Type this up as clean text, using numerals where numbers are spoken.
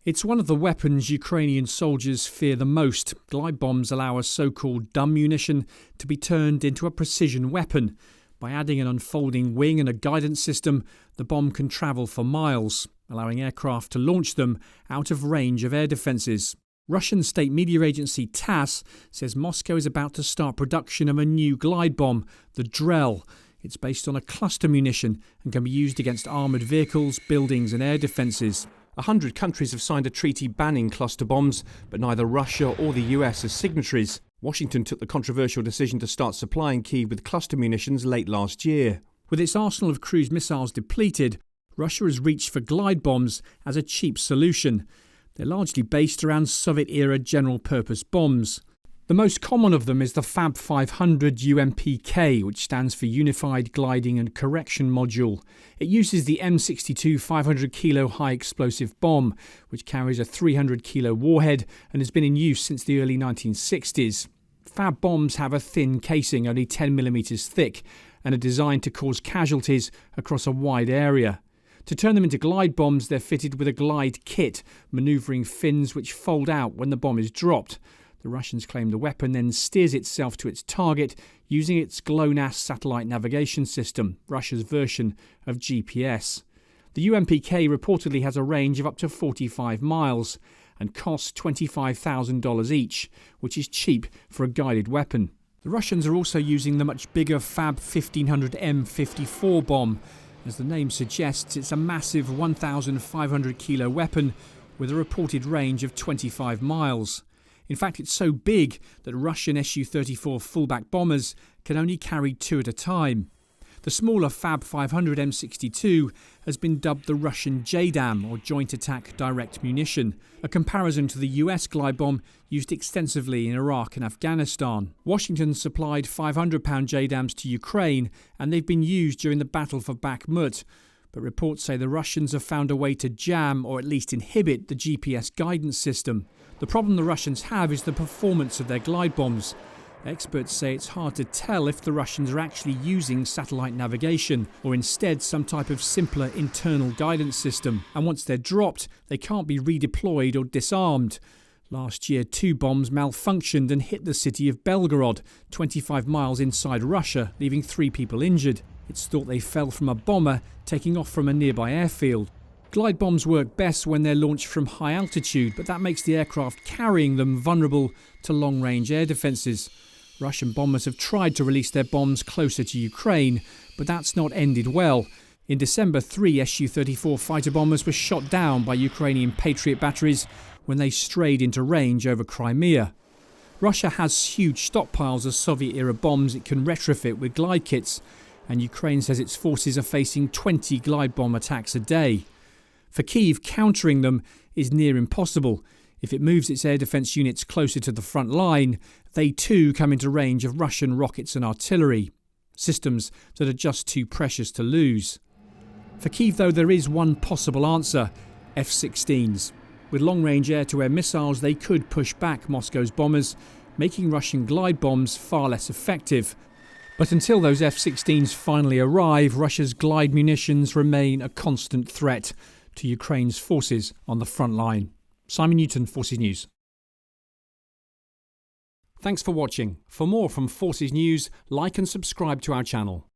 It's one of the weapons Ukrainian soldiers fear the most. Glide bombs allow a so-called dumb munition to be turned into a precision weapon. By adding an unfolding wing and a guidance system, the bomb can travel for miles, allowing aircraft to launch them out of range of air defences. Russian state media agency TASS says Moscow is about to start production of a new glide bomb, the Drel. It's based on a cluster munition and can be used against armoured vehicles, buildings and air defences. 100 countries have signed a treaty banning cluster bombs, but neither Russia or the US are signatories. Washington took the controversial decision to start supplying Kyiv with cluster munitions late last year. With its arsenal of cruise missiles depleted, Russia has reached for glide bombs as a cheap solution. They're largely based around Soviet-era general-purpose bombs. The most common of them is the Fab 500 UMPK, which stands for Unified Gliding and Correction Module. It uses the M62 500 kilo high explosive bomb, which carries a 300 kilo warhead and has been in use since the early 1960s. Fab bombs have a thin casing, only 10 millimeters thick, and are designed to cause casualties across a wide area. To turn them into glide bombs, they're fitted with a glide kit, manoeuvring fins which fold out when the bomb is dropped. The Russians claim the weapon then steers itself to its target using its GLONASS satellite navigation system, Russia's version of GPS. The UMPK reportedly has a range of up to 45 miles and costs $25,000 each, which is cheap for a guided weapon. The Russians are also using the much bigger Fab 1500 M54 bomb. As the name suggests, it's a massive 1,500 kilo weapon with a reported range of 25 miles. In fact, it's so big that Russian Su-34 fullback bombers can only carry 2 at a time. The smaller Fab 500 M62 has been dubbed the Russian JDAM, or Joint Attack Direct Munition, a comparison to the US glide bomb used extensively in Iraq and Afghanistan. Washington supplied 500-pound JDAMs to Ukraine, and they've been used during the battle for Bakhmut. But reports say the Russians have found a way to jam, or at least inhibit, the GPS guidance system. The problem the Russians have is the performance of their glide bombs. Experts say it's hard to tell if the Russians are actually using satellite navigation or instead some type of simpler internal guidance system. And once they're dropped, they can't be redeployed or disarmed. Last year, 2 bombs malfunctioned and hit the city of Belgorod, 25 miles inside Russia, leaving 3 people injured. It's thought they fell from a bomber taking off from a nearby airfield. Glide bombs work best when they're launched from high altitude, but that makes the aircraft carrying them vulnerable to long-range air defences. Russian bombers have tried to release their bombs closer to Ukraine, but that's not ended well. In December, 3 Su-34 fighter bombers were shot down by Ukrainian Patriot batteries when they strayed into range over Crimea. Russia has huge stockpiles of Soviet-era bombs it can retrofit with glide kits, and Ukraine says its forces are facing 20 glide bomb attacks a day. For Kyiv, countering them is near impossible. If it moves its air defence units closer to the front line, they too come into range of Russian rockets and artillery, systems that are just too precious to lose. For Kyiv, though, there is one possible answer: F-16s. With long-range air-to-air missiles, they could push back Moscow's bombers, making Russian glide bombs far less effective. But until those F-16s finally arrive, Russia's glide munitions remain a constant threat to Ukraine's forces on the front line. Simon Newton, Forces News. Thanks for watching. For more from Forces News, like and subscribe to our channel.